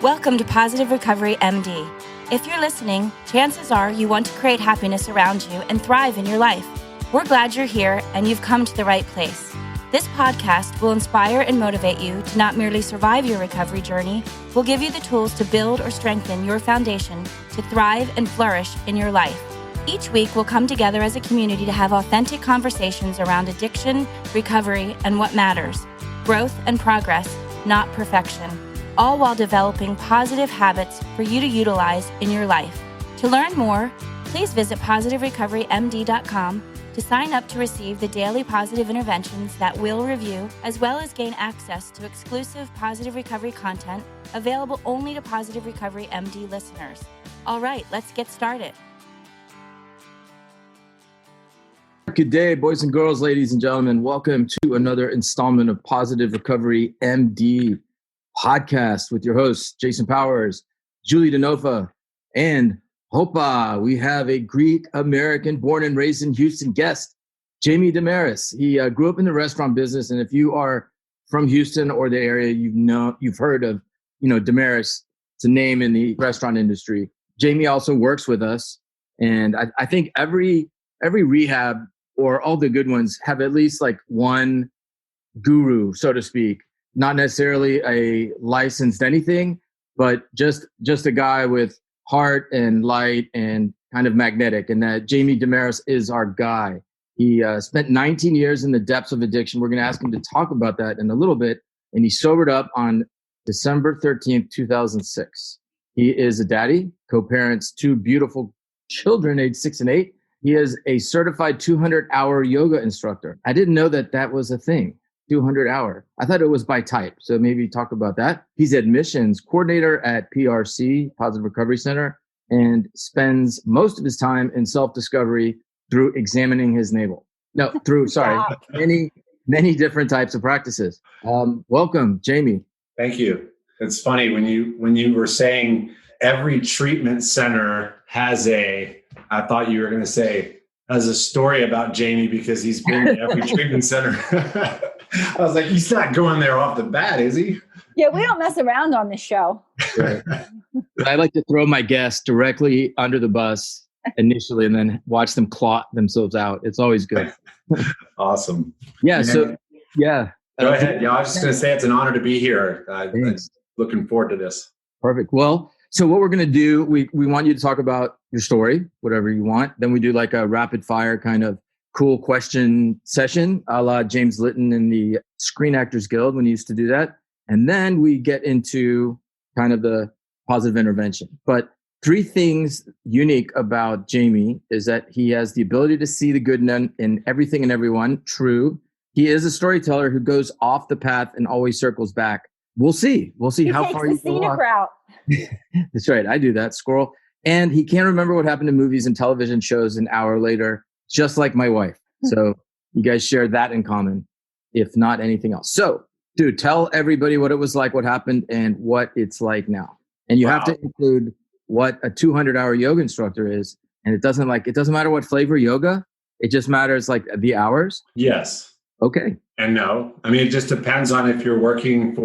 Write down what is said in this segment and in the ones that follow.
Welcome to Positive Recovery MD. If you're listening, chances are you want to create happiness around you and thrive in your life. We're glad you're here and you've come to the right place. This podcast will inspire and motivate you to not merely survive your recovery journey, we'll give you the tools to build or strengthen your foundation to thrive and flourish in your life. Each week, we'll come together as a community to have authentic conversations around addiction, recovery, and what matters. Growth and progress, not perfection. All while developing positive habits for you to utilize in your life. To learn more, please visit positiverecoverymd.com to sign up to receive the daily positive interventions that we'll review, as well as gain access to exclusive Positive Recovery content available only to Positive Recovery MD listeners. All right, let's get started. Good day, boys and girls, ladies and gentlemen. Welcome to another installment of Positive Recovery MD podcast with your hosts, Jason Powers, Julie DeNova, and Hopa. We have a Greek American born and raised in Houston guest, Jamie Demeris. He grew up in the restaurant business, and if you are from Houston or the area, you've heard of Demeris. It's a name in the restaurant industry. Jamie also works with us, and I think every rehab or all the good ones have at least like one guru, so to speak. Not necessarily a licensed anything, but just a guy with heart and light and kind of magnetic. And that Jamie Demeris is our guy. He spent 19 years in the depths of addiction. We're going to ask him to talk about that in a little bit. And he sobered up on December 13th, 2006. He is a daddy, co-parents two beautiful children, aged 6 and 8. He is a certified 200-hour yoga instructor. I didn't know that was a thing. 200-hour. I thought it was by type. So maybe talk about that. He's admissions coordinator at PRC, Positive Recovery Center, and spends most of his time in self-discovery through examining his navel. Many different types of practices. Welcome, Jamie. Thank you. It's funny when you were saying every treatment center has I thought you were going to say, has a story about Jamie because he's been to every treatment center. I was like, he's not going there off the bat, is he? Yeah, we don't mess around on this show. Right. I like to throw my guests directly under the bus initially and then watch them clot themselves out. It's always good. Awesome. Yeah. So, yeah. Go ahead. Yeah, I was just going to say it's an honor to be here. I'm looking forward to this. Perfect. Well, so what we're going to do, we want you to talk about your story, whatever you want. Then we do like a rapid fire kind of cool question session, a la James Litton in the Screen Actors Guild when he used to do that. And then we get into kind of the positive intervention. But 3 things unique about Jamie is that he has the ability to see the good in everything and everyone. True. He is a storyteller who goes off the path and always circles back. We'll see how far you takes the scenic route. That's right. I do that, squirrel. And he can't remember what happened to movies and television shows an hour later, just like my wife. So you guys share that in common, if not anything else. So, dude, tell everybody what it was like, what happened, and what it's like now. And you have to include what a 200-hour yoga instructor is. And it doesn't matter what flavor yoga. It just matters like the hours. Yes. Okay. And no, I mean, it just depends on if you're working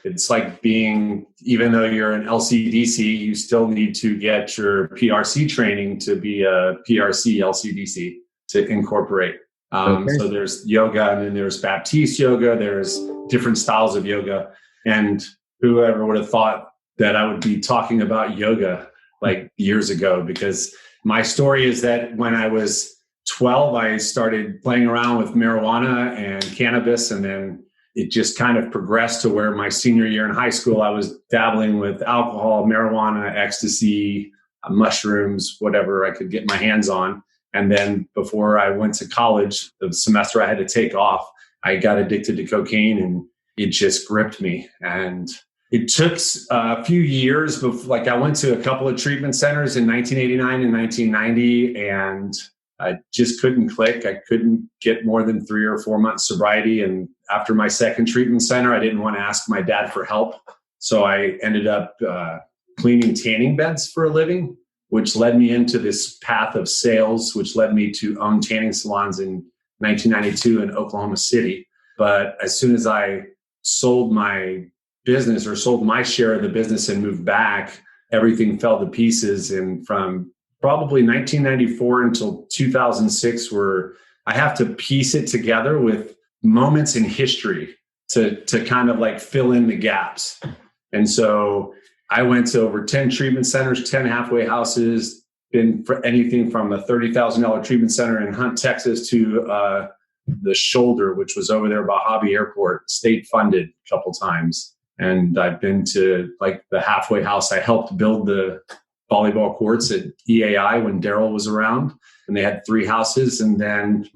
it's like even though you're an LCDC, you still need to get your PRC training to be a PRC LCDC to incorporate. So there's yoga, and then there's Baptiste yoga. There's different styles of yoga. And whoever would have thought that I would be talking about yoga like years ago, because my story is that when I was 12, I started playing around with marijuana and cannabis, and then it just kind of progressed to where my senior year in high school, I was dabbling with alcohol, marijuana, ecstasy, mushrooms, whatever I could get my hands on. And then before I went to college, the semester I had to take off, I got addicted to cocaine, and it just gripped me. And it took a few years before, I went to a couple of treatment centers in 1989 and 1990, and I just couldn't click. I couldn't get more than 3 or 4 months sobriety. And after my second treatment center, I didn't want to ask my dad for help. So I ended up cleaning tanning beds for a living, which led me into this path of sales, which led me to own tanning salons in 1992 in Oklahoma City. But as soon as I sold my business or sold my share of the business and moved back, everything fell to pieces. And from probably 1994 until 2006, where I have to piece it together with moments in history to kind of like fill in the gaps. And so I went to over 10 treatment centers, 10 halfway houses, been for anything from a $30,000 treatment center in Hunt, Texas to the Shoulder, which was over there by Hobby Airport, state funded a couple times. And I've been to like the halfway house. I helped build the volleyball courts at EAI when Daryl was around, and they had 3 houses. And then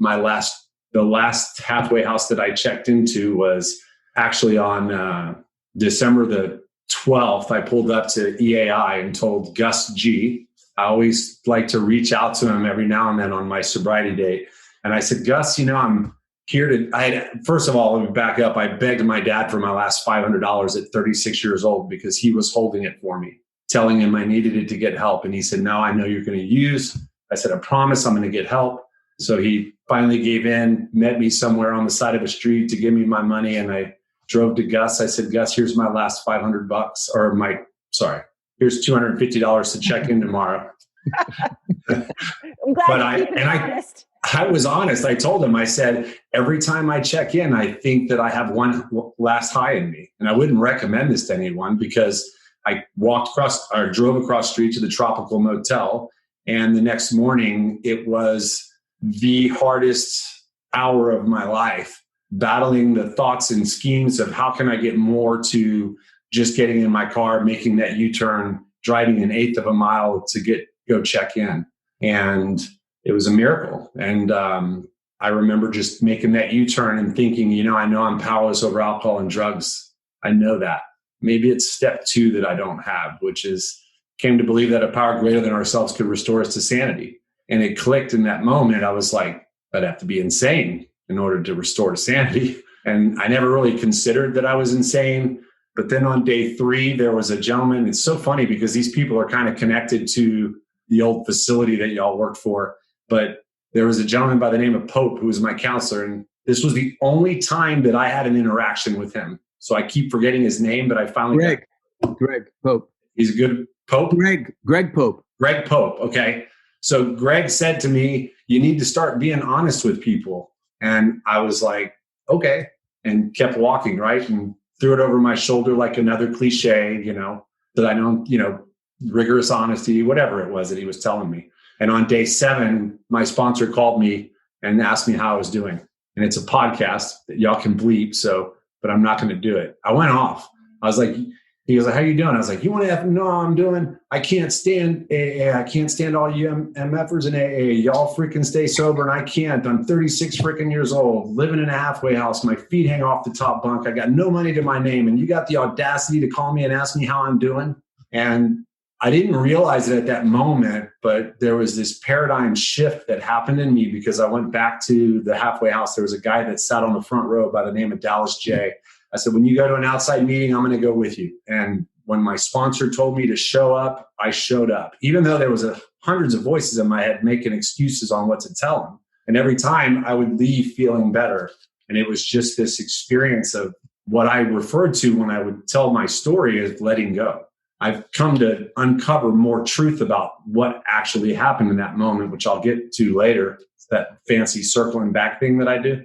the last halfway house that I checked into was actually on December the 12th. I pulled up to EAI and told Gus G. I always like to reach out to him every now and then on my sobriety date. And I said, Gus, I'm here to, first of all, let me back up. I begged my dad for my last $500 at 36 years old because he was holding it for me, telling him I needed it to get help. And he said, no, I know you're going to use. I said, I promise I'm going to get help. So he finally gave in, met me somewhere on the side of a street to give me my money. And I drove to Gus. I said, Gus, here's my last $500 here's $250 to check in tomorrow. I'm glad you're honest. I was honest. I told him, I said, every time I check in, I think that I have one last high in me. And I wouldn't recommend this to anyone because I drove across the street to the Tropical Motel. And the next morning, it was the hardest hour of my life, battling the thoughts and schemes of how can I get more to just getting in my car, making that U-turn, driving 1/8 of a mile to go check in. And it was a miracle. And I remember just making that U-turn and thinking, I know I'm powerless over alcohol and drugs. I know that. Maybe it's step 2 that I don't have, which is came to believe that a power greater than ourselves could restore us to sanity. And it clicked in that moment. I was like, I'd have to be insane in order to restore to sanity. And I never really considered that I was insane. But then on day 3, there was a gentleman. It's so funny because these people are kind of connected to the old facility that y'all worked for. But there was a gentleman by the name of Pope who was my counselor. And this was the only time that I had an interaction with him. So I keep forgetting his name, but I finally Greg Pope. He's a good Pope? Greg Pope. Greg Pope. Okay. So Greg said to me, you need to start being honest with people. And I was like, okay. And kept walking, right? And threw it over my shoulder like another cliche, that I don't, rigorous honesty, whatever it was that he was telling me. And on day 7, my sponsor called me and asked me how I was doing. And it's a podcast that y'all can bleep. But I'm not going to do it. I went off. I was like, he was like, how you doing? I was like, you want to no, I'm doing, I can't stand AA. I can't stand all you MFers in AA. Y'all freaking stay sober. And I can't. I'm 36 freaking years old, living in a halfway house. My feet hang off the top bunk. I got no money to my name. And you got the audacity to call me and ask me how I'm doing. And I didn't realize it at that moment, but there was this paradigm shift that happened in me because I went back to the halfway house. There was a guy that sat on the front row by the name of Dallas J. I said, when you go to an outside meeting, I'm going to go with you. And when my sponsor told me to show up, I showed up, even though there was hundreds of voices in my head making excuses on what to tell them. And every time I would leave feeling better. And it was just this experience of what I referred to when I would tell my story as letting go. I've come to uncover more truth about what actually happened in that moment, which I'll get to later. It's that fancy circling back thing that I do.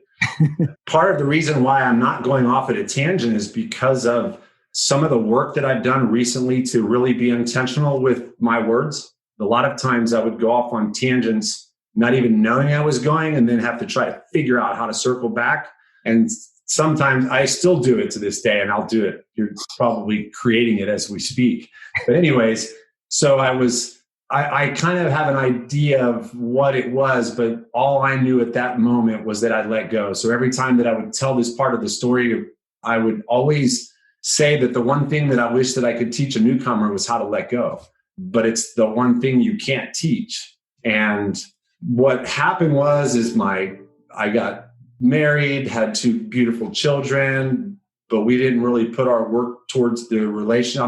Part of the reason why I'm not going off at a tangent is because of some of the work that I've done recently to really be intentional with my words. A lot of times I would go off on tangents, not even knowing I was going, and then have to try to figure out how to circle back. And sometimes I still do it to this day, and I'll do it. You're probably creating it as we speak. But anyways, so I kind of have an idea of what it was, but all I knew at that moment was that I'd let go. So every time that I would tell this part of the story, I would always say that the one thing that I wish that I could teach a newcomer was how to let go. But it's the one thing you can't teach. And what happened is I got married, had 2 beautiful children, but we didn't really put our work towards the relation.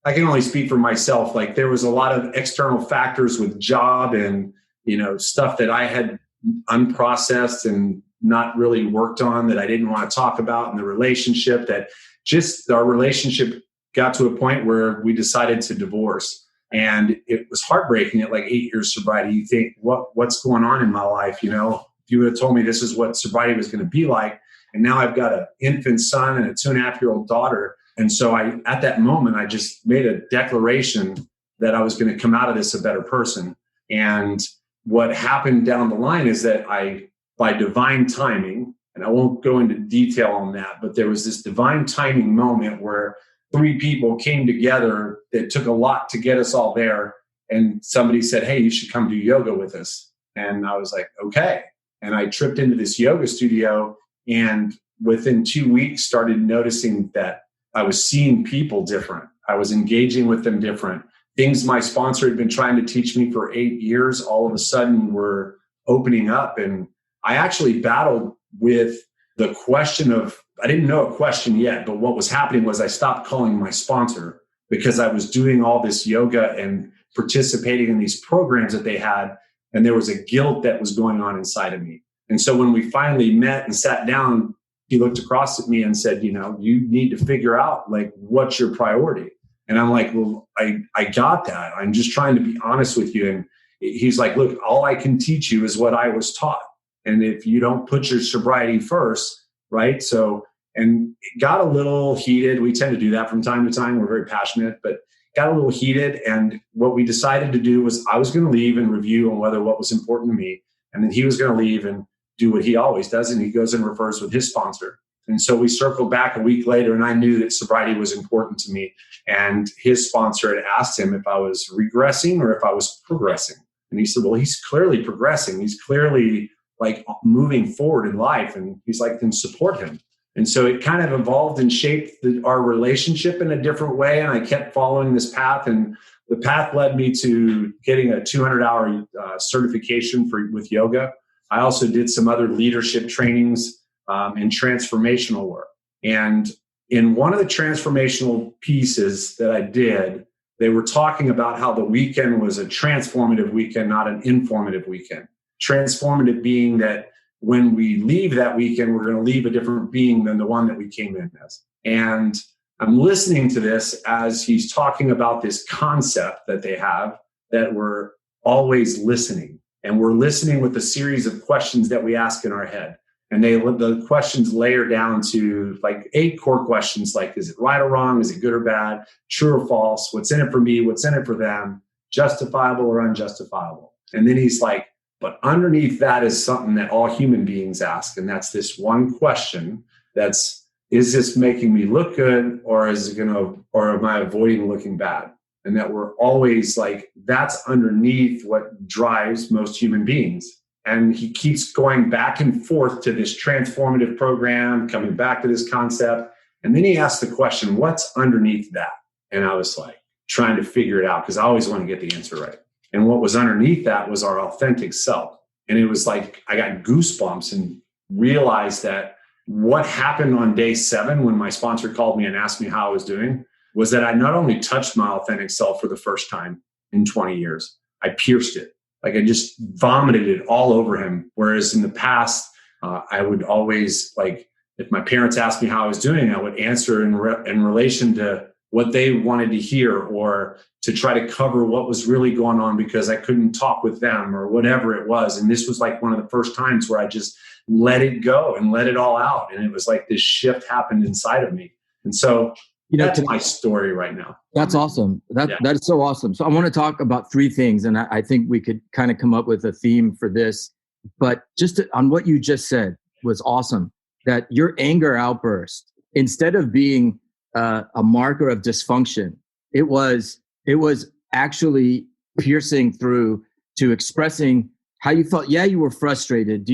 I can only speak for myself. Like there was a lot of external factors with job and, stuff that I had unprocessed and not really worked on that I didn't want to talk about in the relationship that just our relationship got to a point where we decided to divorce. And it was heartbreaking at like 8 years sobriety. You think, what's going on in my life? You know, if you would have told me this is what sobriety was going to be like, and now I've got an infant son and a 2.5-year-old daughter. And so at that moment, I just made a declaration that I was going to come out of this a better person. And what happened down the line is that by divine timing, and I won't go into detail on that, but there was this divine timing moment where 3 people came together that took a lot to get us all there. And somebody said, hey, you should come do yoga with us. And I was like, okay. And I tripped into this yoga studio, and within 2 weeks started noticing that I was seeing people different. I was engaging with them different. Things my sponsor had been trying to teach me for 8 years, all of a sudden were opening up. And I actually battled with the question of, I didn't know a question yet, but what was happening was I stopped calling my sponsor because I was doing all this yoga and participating in these programs that they had. And there was a guilt that was going on inside of me. And so when we finally met and sat down, he looked across at me and said, you know, you need to figure out like, what's your priority? And I'm like, well, I got that. I'm just trying to be honest with you. And he's like, look, all I can teach you is what I was taught. And if you don't put your sobriety first, right? So, and it got a little heated. We tend to do that from time to time. We're very passionate, but got a little heated. And what we decided to do was I was going to leave and review on whether what was important to me. And then he was going to leave and do what he always does. And he goes and refers with his sponsor. And so we circled back a week later, and I knew that sobriety was important to me. And his sponsor had asked him if I was regressing or if I was progressing. And he said, well, he's clearly progressing. He's clearly like moving forward in life. And he's like, then support him. And so it kind of evolved and shaped our relationship in a different way. And I kept following this path. And the path led me to getting a 200-hour certification with yoga. I also did some other leadership trainings and transformational work. And in one of the transformational pieces that I did, they were talking about how the weekend was a transformative weekend, not an informative weekend. Transformative being that when we leave that weekend, we're going to leave a different being than the one that we came in as. And I'm listening to this as he's talking about this concept that they have, that we're always listening. And we're listening with a series of questions that we ask in our head. And the questions layer down to like 8 core questions, like, is it right or wrong? Is it good or bad? True or false? What's in it for me? What's in it for them? Justifiable or unjustifiable? And then he's like, but underneath that is something that all human beings ask. And that's this one question that's, is this making me look good, or or am I avoiding looking bad? And that we're always like, that's underneath what drives most human beings. And he keeps going back and forth to this transformative program, coming back to this concept. And then he asked the question, what's underneath that? And I was like, trying to figure it out, because I always want to get the answer right. And what was underneath that was our authentic self. And it was like, I got goosebumps and realized that what happened on day 7 when my sponsor called me and asked me how I was doing was that I not only touched my authentic self for the first time in 20 years, I pierced it. Like I just vomited it all over him. Whereas in the past, I would always, like, if my parents asked me how I was doing, I would answer in relation to what they wanted to hear, or to try to cover what was really going on because I couldn't talk with them or whatever it was. And this was like one of the first times where I just let it go and let it all out. And it was like this shift happened inside of me. And so that's my story right now. That's awesome. That is so awesome. So I want to talk about 3 things, and I think we could kind of come up with a theme for this. But on what you just said was awesome. That your anger outburst, instead of being a marker of dysfunction, it was actually piercing through to expressing how you felt. Yeah, you were frustrated.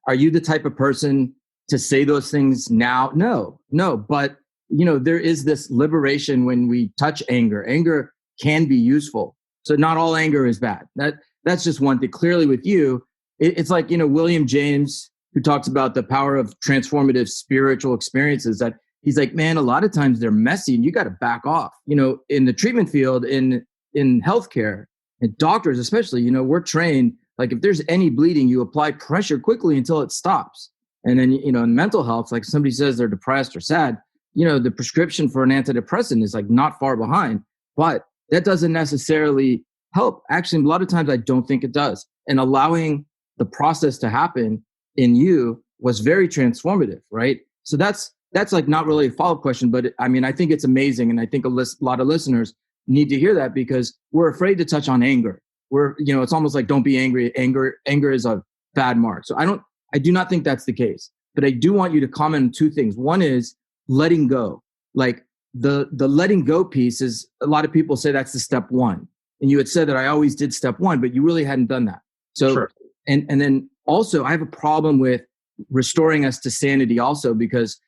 Are you the type of person to say those things now? No. But there is this liberation when we touch anger. Anger can be useful. So not all anger is bad. That's just one thing. Clearly with you, it's like, William James, who talks about the power of transformative spiritual experiences, that he's like, man, a lot of times they're messy and you got to back off. In the treatment field, in healthcare, and doctors especially, we're trained, like if there's any bleeding, you apply pressure quickly until it stops. And then, in mental health, like somebody says they're depressed or sad, the prescription for an antidepressant is like not far behind, but that doesn't necessarily help. Actually, a lot of times I don't think it does. And allowing the process to happen in you was very transformative, right? So that's like not really a follow-up question, but I think it's amazing. And I think a lot of listeners need to hear that, because we're afraid to touch on anger. It's almost like, don't be angry. Anger is a bad mark. So I do not think that's the case, but I do want you to comment on two things. One is letting go. Like the letting go piece is, a lot of people say that's the step one. And you had said that I always did step one, but you really hadn't done that. So, sure. And then also I have a problem with restoring us to sanity also, because,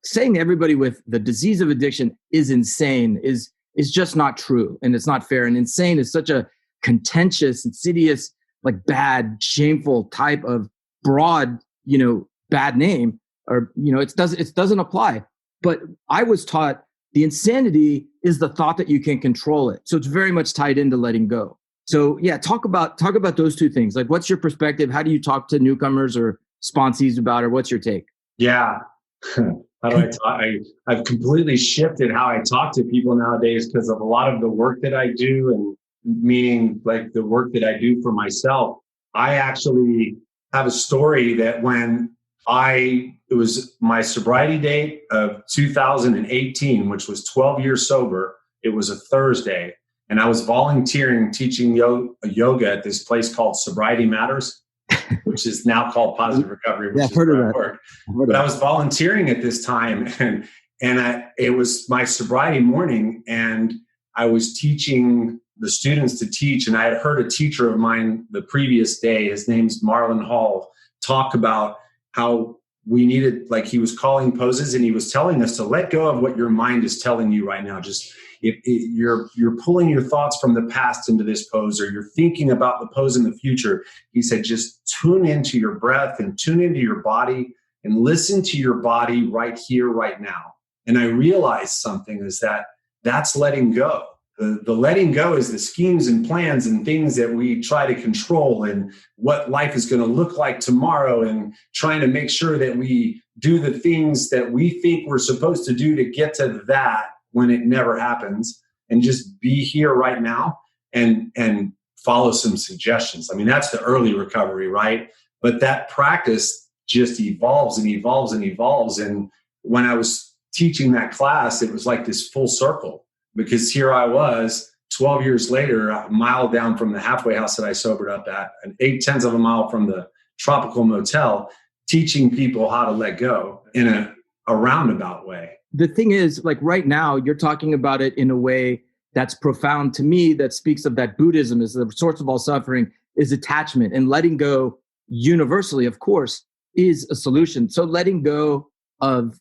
saying everybody with the disease of addiction is insane is just not true. And it's not fair. And insane is such a contentious, insidious, like bad, shameful type of broad, bad name, or, it doesn't apply. But I was taught the insanity is the thought that you can control it. So it's very much tied into letting go. So yeah, talk about those two things. Like, what's your perspective? How do you talk to newcomers or sponsees about it? What's your take? Yeah. How do I talk? I've completely shifted how I talk to people nowadays because of a lot of the work that I do, and meaning like the work that I do for myself. I actually have a story that when it was my sobriety date of 2018, which was 12 years sober. It was a Thursday, and I was volunteering teaching yoga at this place called Sobriety Matters, which is now called Positive Recovery, which is where I work. But I was volunteering at this time, and it was my sobriety morning, and I was teaching the students to teach, and I had heard a teacher of mine the previous day, his name's Marlon Hall, talk about how we needed, like, he was calling poses, and he was telling us to let go of what your mind is telling you right now. Just if you're pulling your thoughts from the past into this pose, or you're thinking about the pose in the future, he said, just tune into your breath and tune into your body and listen to your body right here, right now. And I realized something is that's letting go. The letting go is the schemes and plans and things that we try to control, and what life is going to look like tomorrow, and trying to make sure that we do the things that we think we're supposed to do to get to that when it never happens, and just be here right now and follow some suggestions. I mean, that's the early recovery, right? But that practice just evolves and evolves and evolves. And when I was teaching that class, it was like this full circle. Because here I was 12 years later, a mile down from the halfway house that I sobered up at, and 0.8 of a mile from the tropical motel, teaching people how to let go in a roundabout way. The thing is, like, right now, you're talking about it in a way that's profound to me, that speaks of that Buddhism is the source of all suffering, is attachment. And letting go universally, of course, is a solution. So letting go of,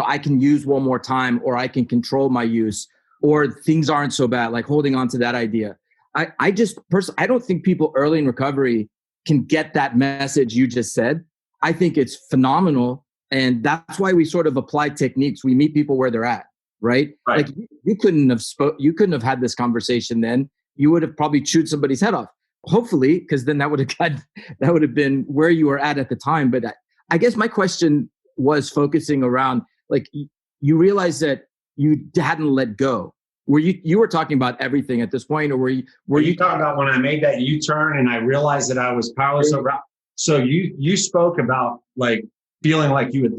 I can use one more time, or I can control my use, or things aren't so bad, like holding on to that idea. I just personally, I don't think people early in recovery can get that message you just said. I think it's phenomenal. And that's why we sort of apply techniques. We meet people where they're at, right? Like you couldn't have had this conversation then. You would have probably chewed somebody's head off, hopefully, because then that would have been where you were at the time. But I guess my question was focusing around, like, you realize that you hadn't let go. Were you were talking about everything at this point, or were you talking about when I made that U-turn and I realized that I was powerless over? So you spoke about, like, feeling like you had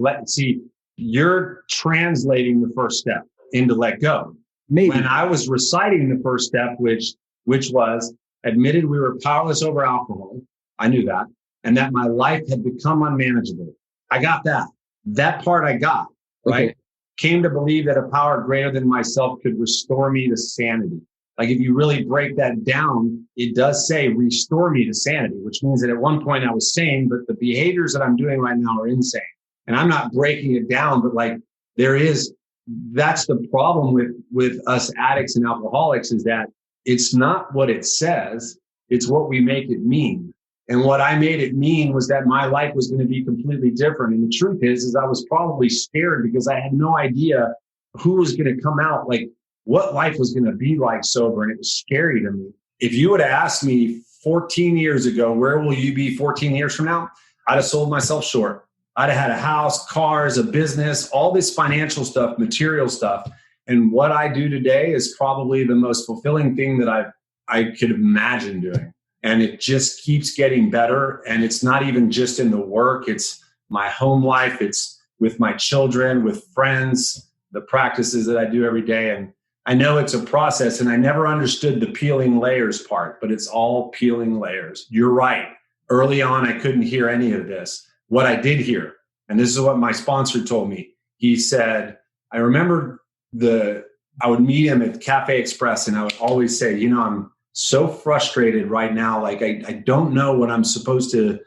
you're translating the first step into let go. Maybe. When I was reciting the first step, which was admitted we were powerless over alcohol, I knew that, and that my life had become unmanageable. I got that. That part I got, right? Okay. Came to believe that a power greater than myself could restore me to sanity. Like, if you really break that down, it does say restore me to sanity, which means that at one point I was sane, but the behaviors that I'm doing right now are insane. And I'm not breaking it down, but like, that's the problem with us addicts and alcoholics, is that it's not what it says, it's what we make it mean. And what I made it mean was that my life was going to be completely different. And the truth is I was probably scared because I had no idea who was going to come out, like what life was going to be like sober. And it was scary to me. If you would have asked me 14 years ago, where will you be 14 years from now? I'd have sold myself short. I'd have had a house, cars, a business, all this financial stuff, material stuff. And what I do today is probably the most fulfilling thing that I could imagine doing. And it just keeps getting better. And it's not even just in the work. It's my home life. It's with my children, with friends, the practices that I do every day. And I know it's a process, and I never understood the peeling layers part, but it's all peeling layers. You're right. Early on, I couldn't hear any of this. What I did hear, and this is what my sponsor told me. He said, I remember I would meet him at Cafe Express, and I would always say, I'm so frustrated right now. Like, I don't know what I'm supposed to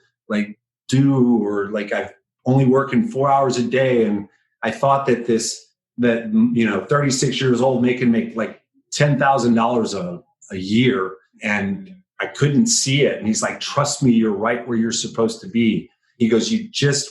do, or I'm only working 4 hours a day. And I thought that 36 years old, make like $10,000 a year. And I couldn't see it. And he's like, trust me, you're right where you're supposed to be. He goes,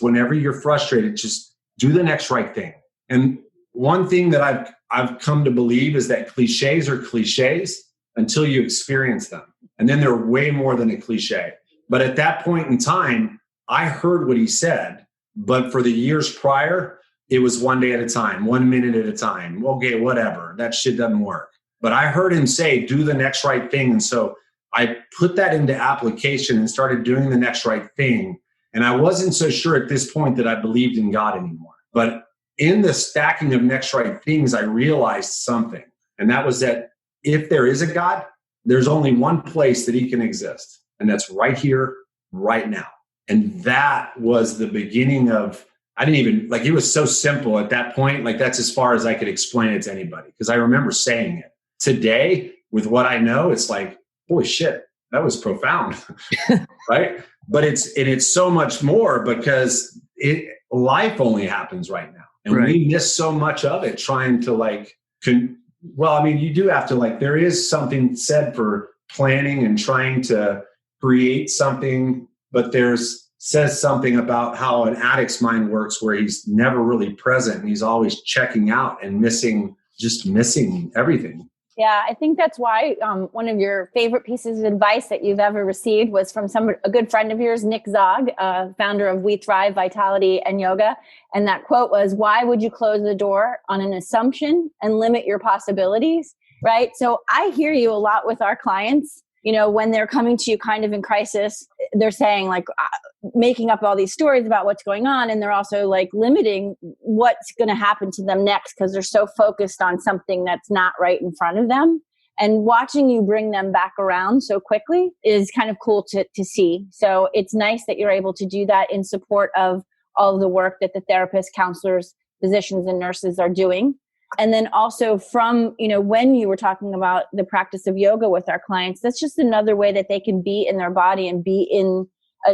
whenever you're frustrated, just do the next right thing. And one thing that I've come to believe is that cliches are cliches until you experience them. And then they're way more than a cliche. But at that point in time, I heard what he said. But for the years prior, it was one day at a time, 1 minute at a time. Okay, whatever. That shit doesn't work. But I heard him say, do the next right thing. And so I put that into application and started doing the next right thing. And I wasn't so sure at this point that I believed in God anymore. But in the stacking of next right things, I realized something. And that was that if there is a God, there's only one place that he can exist. And that's right here, right now. And that was the beginning of, it was so simple at that point. That's as far as I could explain it to anybody. Because I remember saying it. Today, with what I know, it's like, holy shit, that was profound. Right? But it's so much more because life only happens right now. And right. We miss so much of it trying to you do have to there is something said for planning and trying to create something, but says something about how an addict's mind works where he's never really present and he's always checking out and missing everything. Yeah, I think that's why one of your favorite pieces of advice that you've ever received was from a good friend of yours, Nick Zog, founder of We Thrive Vitality and Yoga. And that quote was, why would you close the door on an assumption and limit your possibilities? Right. So I hear you a lot with our clients. When they're coming to you kind of in crisis, they're saying making up all these stories about what's going on. And they're also limiting what's going to happen to them next because they're so focused on something that's not right in front of them. And watching you bring them back around so quickly is kind of cool to see. So it's nice that you're able to do that in support of all of the work that the therapists, counselors, physicians, and nurses are doing. And then also from, when you were talking about the practice of yoga with our clients, that's just another way that they can be in their body and be in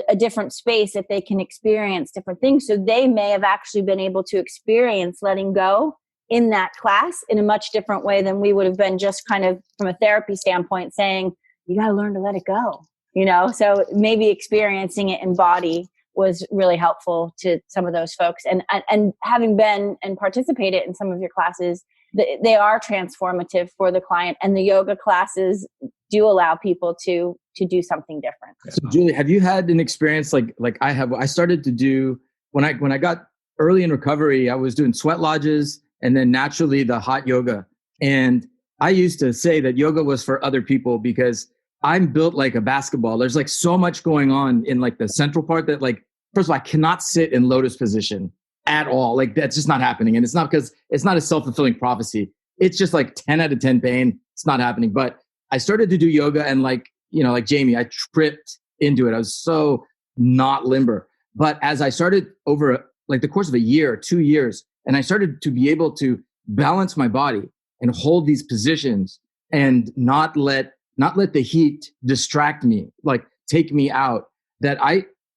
a different space that they can experience different things. So they may have actually been able to experience letting go in that class in a much different way than we would have been just kind of from a therapy standpoint saying, you got to learn to let it go, so maybe experiencing it in body was really helpful to some of those folks. And having been and participated in some of your classes, they are transformative for the client. And the yoga classes do allow people to do something different. So Julie, have you had an experience like I have? I started to do, when I got early in recovery, I was doing sweat lodges and then naturally the hot yoga. And I used to say that yoga was for other people because I'm built like a basketball. There's so much going on in the central part that first of all, I cannot sit in lotus position at all. That's just not happening. And it's not because it's not a self-fulfilling prophecy. It's just 10 out of 10 pain. It's not happening. But I started to do yoga and like Jamie, I tripped into it. I was so not limber. But as I started over the course of a year, 2 years, and I started to be able to balance my body and hold these positions and not let the heat distract me, take me out, that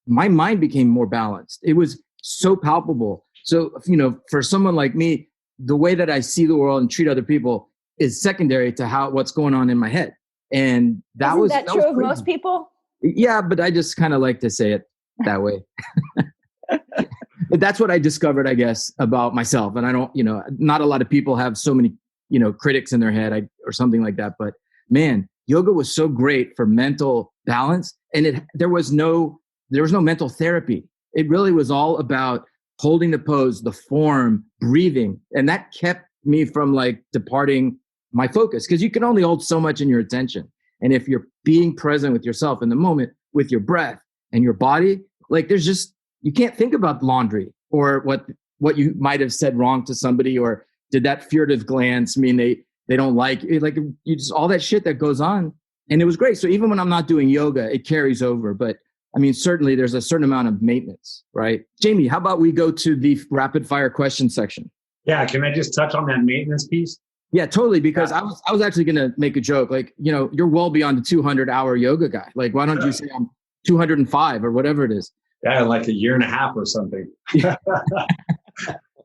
my mind became more balanced. It was so palpable. So, for someone like me, the way that I see the world and treat other people is secondary to what's going on in my head. And Isn't that true of most people? Yeah, but I just kind of like to say it that way. But that's what I discovered, I guess, about myself. And I don't, not a lot of people have so many, critics in their head or something like that. But man, yoga was so great for mental balance. And there was no mental therapy. it really was all about holding the pose, the form, breathing. And that kept me from like departing my focus, because you can only hold so much in your attention. And if you're being present with yourself in the moment, with your breath and your body, like there's just, you can't think about laundry or what you might have said wrong to somebody, or did that furtive glance mean they don't like it? Like you just, all that shit that goes on. And it was great. So even when I'm not doing yoga, it carries over. But I mean, certainly there's a certain amount of maintenance, right? Jamie, how about we go to the rapid fire question section? Yeah. Can I just touch on that maintenance piece? Yeah, totally. Because I was actually going to make a joke. Like, you know, you're well beyond the 200-hour yoga guy. Like, why don't you say I'm 205 or whatever it is? Yeah, like a year and a half or something.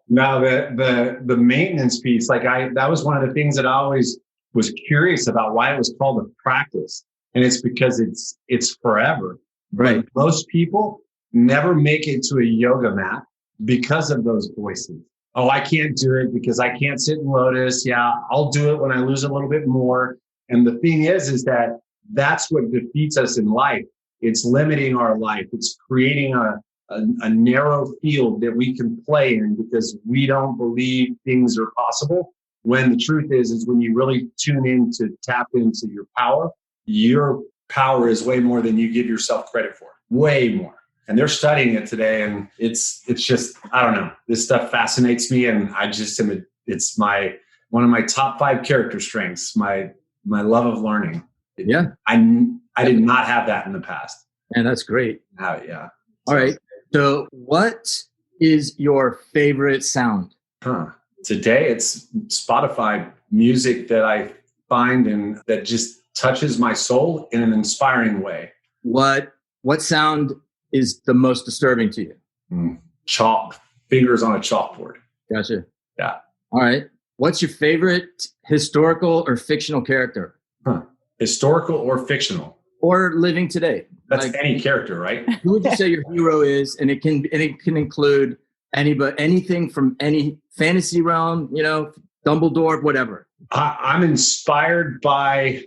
Now the maintenance piece, like that was one of the things that I always was curious about, why it was called a practice. And it's because it's forever. Right. But most people never make it to a yoga mat because of those voices. Oh, I can't do it because I can't sit in lotus. Yeah, I'll do it when I lose a little bit more. And the thing is that that's what defeats us in life. It's limiting our life. It's creating a narrow field that we can play in because we don't believe things are possible. When the truth is when you really tune in to tap into your power is way more than you give yourself credit for. Way more. And they're studying it today. And it's just, I don't know. This stuff fascinates me. And I just am, it's one of my top 5 character strengths, my love of learning. Yeah. I did not have that in the past. And that's great. Yeah. All right. So what is your favorite sound? Today it's Spotify music that I find and that just touches my soul in an inspiring way. What sound is the most disturbing to you? Fingers on a chalkboard. Gotcha. Yeah. All right. What's your favorite historical or fictional character? Historical or fictional? Or living today? That's like, any character, right? Who would you say your hero is? And it can include anything from any fantasy realm, you know, Dumbledore, whatever. I'm inspired by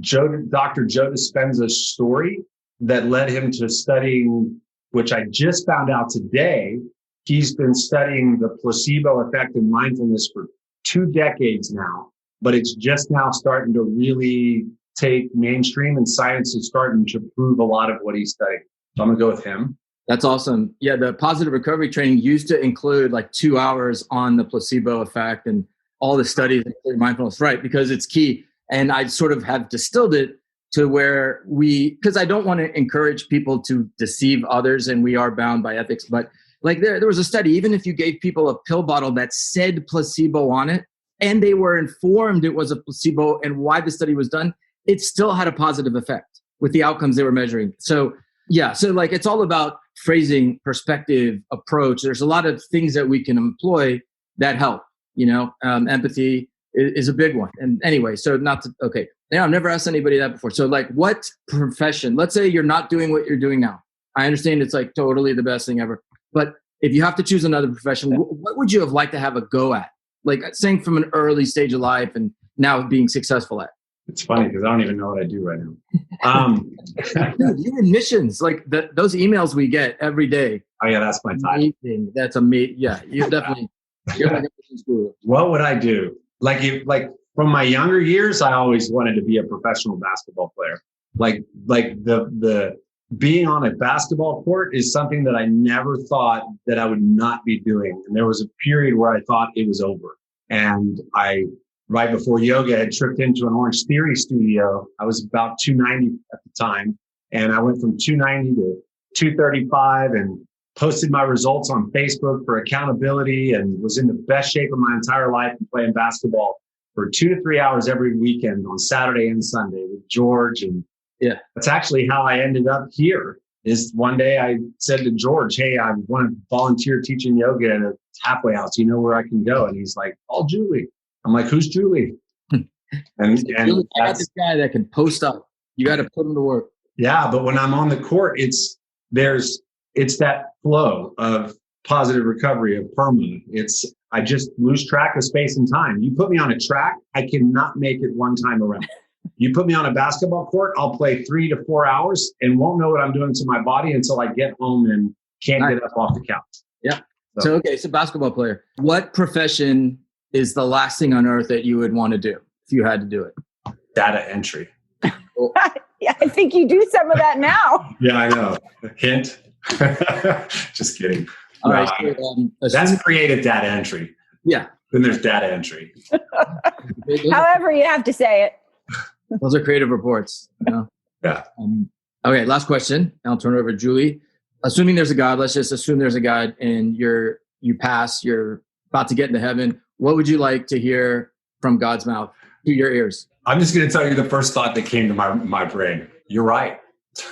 Dr. Joe Dispenza's story that led him to studying, which I just found out today. He's been studying the placebo effect in mindfulness for 2 decades now, but it's just now starting to really take mainstream, and science is starting to prove a lot of what he's studying. So I'm going to go with him. That's awesome. Yeah, the positive recovery training used to include like 2 hours on the placebo effect and all the studies include mindfulness, right? Because it's key. And I sort of have distilled it to where because I don't want to encourage people to deceive others, and we are bound by ethics. But like there was a study, even if you gave people a pill bottle that said placebo on it, and they were informed it was a placebo and why the study was done, it still had a positive effect with the outcomes they were measuring. So yeah, so like it's all about phrasing, perspective, approach. There's a lot of things that we can employ that help, you know, empathy is a big one. And anyway, so okay. Yeah, I've never asked anybody that before. So like what profession, let's say you're not doing what you're doing now. I understand it's like totally the best thing ever. But if you have to choose another profession, what would you have liked to have a go at? Like saying from an early stage of life and now being successful at? It's funny because I don't even know what I do right now. Dude, you're in missions. Like those emails we get every day. Oh yeah, that's my title. That's amazing. Yeah, you're definitely you're like a missions guru. What would I do? Like from my younger years, I always wanted to be a professional basketball player. Like the being on a basketball court is something that I never thought that I would not be doing. And there was a period where I thought it was over. And right before yoga, I had tripped into an Orange Theory studio. I was about 290 at the time. And I went from 290 to 235 and posted my results on Facebook for accountability and was in the best shape of my entire life and playing basketball for 2 to 3 hours every weekend on Saturday and Sunday with George. And yeah, that's actually how I ended up here. Is one day I said to George, "Hey, I want to volunteer teaching yoga at a halfway house. You know where I can go?" And he's like, "Call Julie." I'm like, "Who's Julie?" And Julie, I got this guy that can post up. You got to put him to work. Yeah, but when I'm on the court, it's that flow of positive recovery, of perma. I just lose track of space and time. You put me on a track, I cannot make it one time around. You put me on a basketball court, I'll play 3 to 4 hours and won't know what I'm doing to my body until I get home and Can't get up off the couch. Yeah. So basketball player. What profession is the last thing on earth that you would want to do if you had to do it? Data entry. Yeah, I think you do some of that now. Yeah, I know. Hint. Just kidding. All right. So, that's creative data entry. Yeah. Then there's data entry. However you have to say it. Those are creative reports. You know? Yeah. Okay, last question. I'll turn it over to Julie. Assuming there's a God, let's just assume there's a God and you pass, you're about to get into heaven. What would you like to hear from God's mouth to your ears? I'm just going to tell you the first thought that came to my brain. You're right.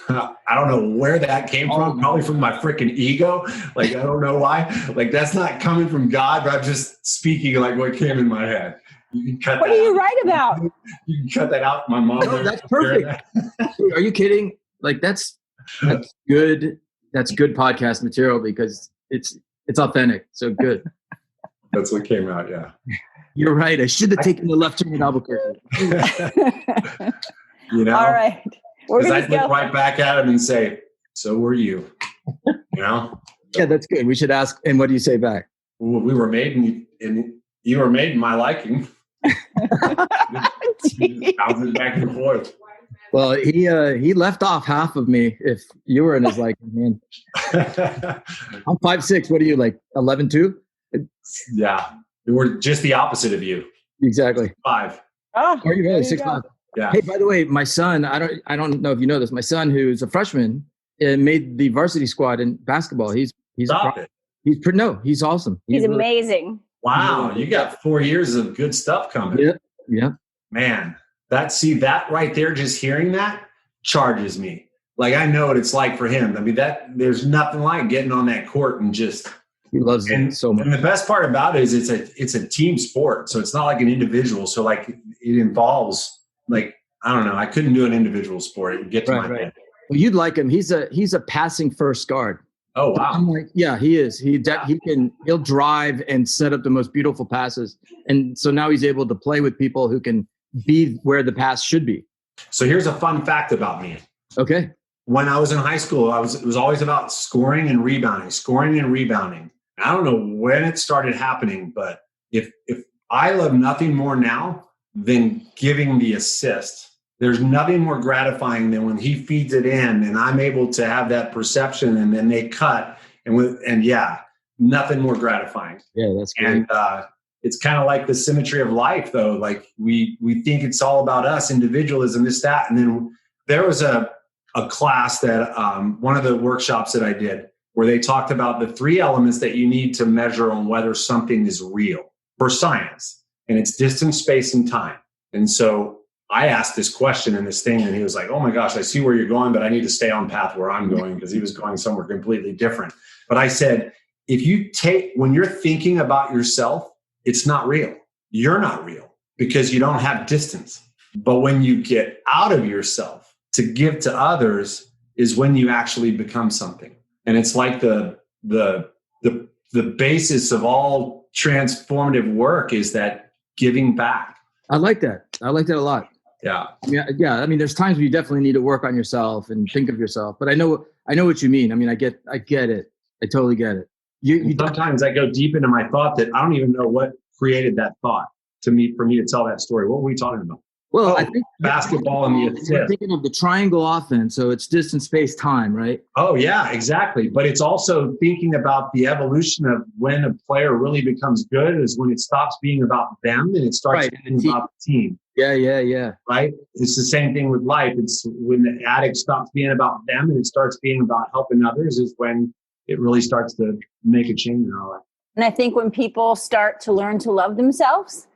I don't know where that came from. Probably from my freaking ego. Like, I don't know why. Like, that's not coming from God, but I'm just speaking like what came in my head. You can cut what that are you out. right about? You can cut that out. My mom. No, that's perfect. Are you kidding? Like, that's good. That's good podcast material because it's authentic. So good. That's what came out. Yeah. You're right. I should have taken the left turn in Albuquerque. You know? All right. Because I'd look right back at him and say, so were you. You know? Yeah, that's good. We should ask. And what do you say back? Well, we were made in you were made in my liking. Bouncing back and forth. Well, he left off half of me if you were in his liking, man. I'm 5'6". What are you, like 11'2"? Yeah. We're just the opposite of you. Exactly. 5. Oh, Are you really 6'5"? Yeah. Hey, by the way, my son, I don't know if you know this. My son, who's a freshman, made the varsity squad in basketball. He's Stop it. He's awesome. He's amazing. Wow, you got 4 years of good stuff coming. Yeah. Man, that right there, just hearing that charges me. Like, I know what it's like for him. I mean, there's nothing like getting on that court and just. He loves it so much. And the best part about it is it's a team sport. So it's not like an individual. So like it involves, like, I don't know. I couldn't do an individual sport. It would get to my head. Well, you'd like him. He's a passing first guard. Oh, wow. I'm like, yeah, he is. He'll drive and set up the most beautiful passes. And so now he's able to play with people who can be where the pass should be. So here's a fun fact about me. Okay. When I was in high school, it was always about scoring and rebounding. I don't know when it started happening, but if I love nothing more now than giving the assist, there's nothing more gratifying than when he feeds it in and I'm able to have that perception and then they cut nothing more gratifying. Yeah, that's great. And it's kind of like the symmetry of life, though. Like we think it's all about us, individualism, this, that. And then there was a class that one of the workshops that I did where they talked about the 3 elements that you need to measure on whether something is real for science. And it's distance, space, and time. And so I asked this question in this thing and he was like, oh my gosh, I see where you're going, but I need to stay on path where I'm going, because he was going somewhere completely different. But I said, when you're thinking about yourself, it's not real. You're not real because you don't have distance. But when you get out of yourself to give to others is when you actually become something. And it's like the basis of all transformative work is that giving back. I like that. I like that a lot. Yeah. Yeah. I mean, there's times where you definitely need to work on yourself and think of yourself. But I know what you mean. I mean, I get it. I totally get it. Sometimes I go deep into my thought that I don't even know what created that thought for me to tell that story. What were we talking about? Well, I think basketball and the assist. We're thinking of the triangle offense. So it's distance, space, time, right? Oh, yeah, exactly. But it's also thinking about the evolution of when a player really becomes good is when it stops being about them and it starts being about the team. Yeah. Right? It's the same thing with life. It's when the addict stops being about them and it starts being about helping others is when it really starts to make a change in our life. And I think when people start to learn to love themselves,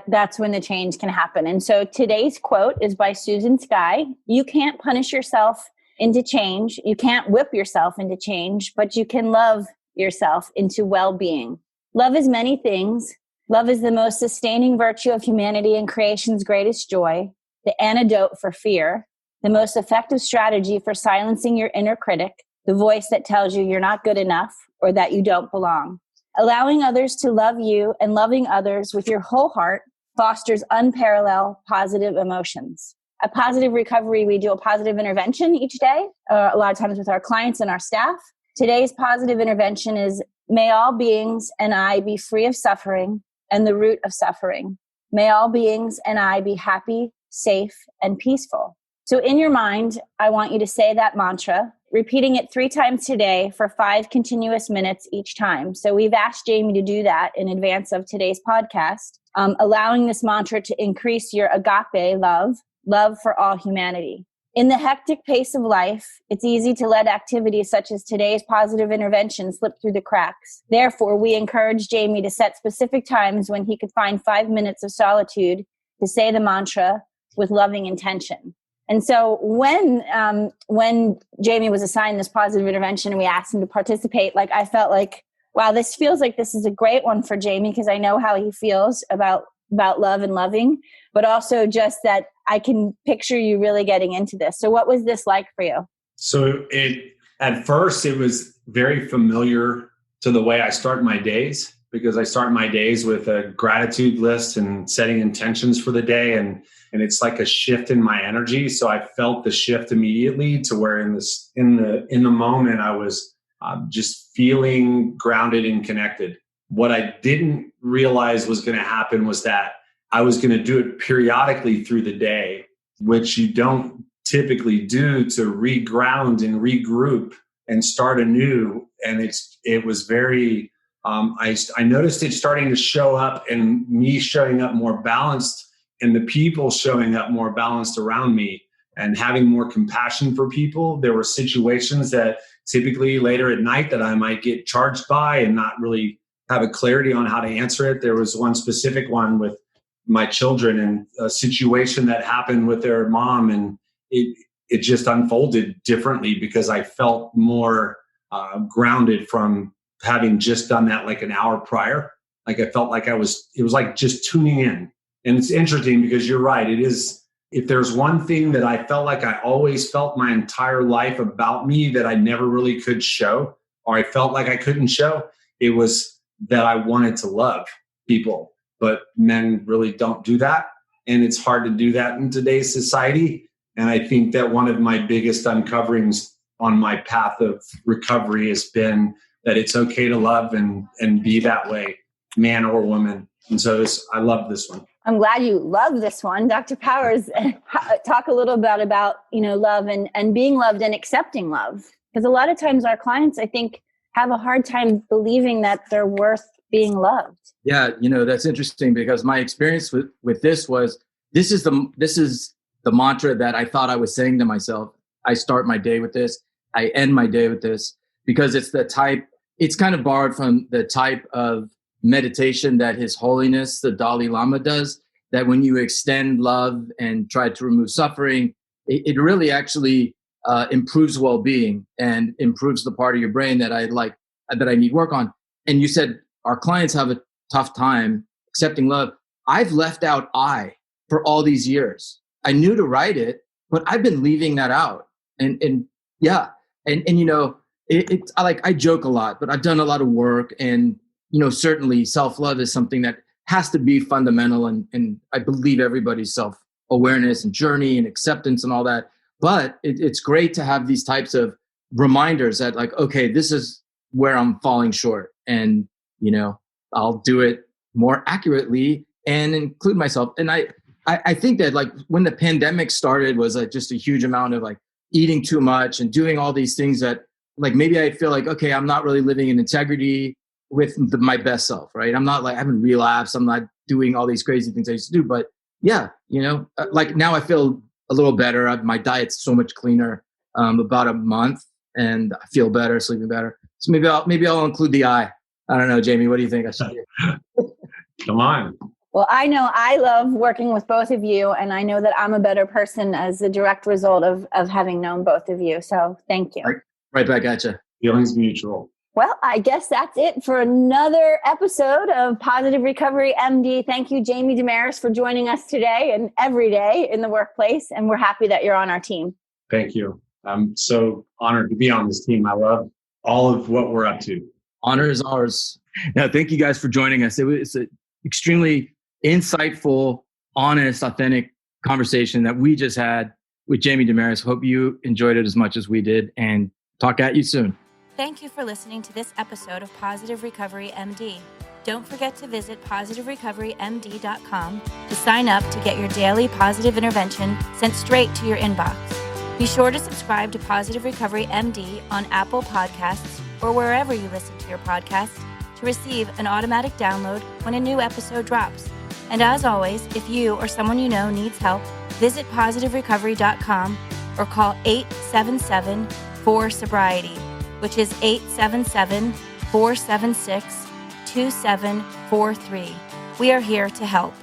that's when the change can happen. And so today's quote is by Susan Skye. You can't punish yourself into change. You can't whip yourself into change, but you can love yourself into well-being. Love is many things. Love is the most sustaining virtue of humanity and creation's greatest joy, the antidote for fear, the most effective strategy for silencing your inner critic, the voice that tells you you're not good enough or that you don't belong. Allowing others to love you and loving others with your whole heart fosters unparalleled positive emotions. At Positive Recovery, we do a positive intervention each day, a lot of times with our clients and our staff. Today's positive intervention is, may all beings and I be free of suffering and the root of suffering. May all beings and I be happy, safe, and peaceful. So in your mind, I want you to say that mantra, repeating it 3 times today for 5 continuous minutes each time. So we've asked Jamie to do that in advance of today's podcast, allowing this mantra to increase your agape love for all humanity. In the hectic pace of life, it's easy to let activities such as today's positive intervention slip through the cracks. Therefore, we encourage Jamie to set specific times when he could find 5 minutes of solitude to say the mantra with loving intention. And so when Jamie was assigned this positive intervention and we asked him to participate, I felt like, wow, this feels like this is a great one for Jamie, because I know how he feels about love and loving, but also just that I can picture you really getting into this. So what was this like for you? So at first it was very familiar to the way I start my days, because I start my days with a gratitude list and setting intentions for the day. And it's like a shift in my energy. So I felt the shift immediately to where in the moment I was just feeling grounded and connected. What I didn't realize was going to happen was that I was going to do it periodically through the day, which you don't typically do, to reground and regroup and start anew. And it was very, I noticed it starting to show up, and me showing up more balanced, and the people showing up more balanced around me, and having more compassion for people. There were situations that typically later at night that I might get charged by and not really have a clarity on how to answer it. There was one specific one with my children and a situation that happened with their mom, and it just unfolded differently because I felt more grounded from having just done that like an hour prior. Like I felt like it was like just tuning in. And it's interesting because you're right. It is, if there's one thing that I felt like I always felt my entire life about me that I never really could show, or I felt like I couldn't show, it was that I wanted to love people. But men really don't do that. And it's hard to do that in today's society. And I think that one of my biggest uncoverings on my path of recovery has been that it's okay to love and be that way, man or woman. And so I love this one. I'm glad you love this one. Dr. Powers, talk a little bit about, love and being loved and accepting love. Because a lot of times our clients, I think, have a hard time believing that they're worth being loved. Yeah, that's interesting, because my experience with this was, this is the mantra that I thought I was saying to myself. I start my day with this. I end my day with this, because it's kind of borrowed from the type of meditation that His Holiness, the Dalai Lama, does, that when you extend love and try to remove suffering, it really actually improves well-being and improves the part of your brain that I need work on. And you said our clients have a tough time accepting love. I've left out I for all these years. I knew to write it, but I've been leaving that out. And I joke a lot, but I've done a lot of work, and certainly self-love is something that has to be fundamental, and I believe everybody's self-awareness and journey and acceptance and all that. But it's great to have these types of reminders that, like, okay, this is where I'm falling short, and I'll do it more accurately and include myself. And I think that, like, when the pandemic started was just a huge amount of eating too much and doing all these things that, like, maybe I feel like, okay, I'm not really living in integrity with my best self, right? I'm not I haven't relapsed. I'm not doing all these crazy things I used to do. But yeah, like now I feel a little better. My diet's so much cleaner, about a month, and I feel better, sleeping better. So maybe I'll include the I don't know, Jamie, what do you think I should do? Come on. Well, I know I love working with both of you, and I know that I'm a better person as a direct result of having known both of you. So thank you. Right back at you. Feelings mutual. Well, I guess that's it for another episode of Positive Recovery MD. Thank you, Jamie Demeris, for joining us today and every day in the workplace. And we're happy that you're on our team. Thank you. I'm so honored to be on this team. I love all of what we're up to. Honor is ours. Now, thank you guys for joining us. It's an extremely insightful, honest, authentic conversation that we just had with Jamie Demeris. Hope you enjoyed it as much as we did, and talk at you soon. Thank you for listening to this episode of Positive Recovery MD. Don't forget to visit positiverecoverymd.com to sign up to get your daily positive intervention sent straight to your inbox. Be sure to subscribe to Positive Recovery MD on Apple Podcasts or wherever you listen to your podcasts to receive an automatic download when a new episode drops. And as always, if you or someone you know needs help, visit positiverecovery.com or call 877-4-SOBRIETY, which is 877-476-2743. We are here to help.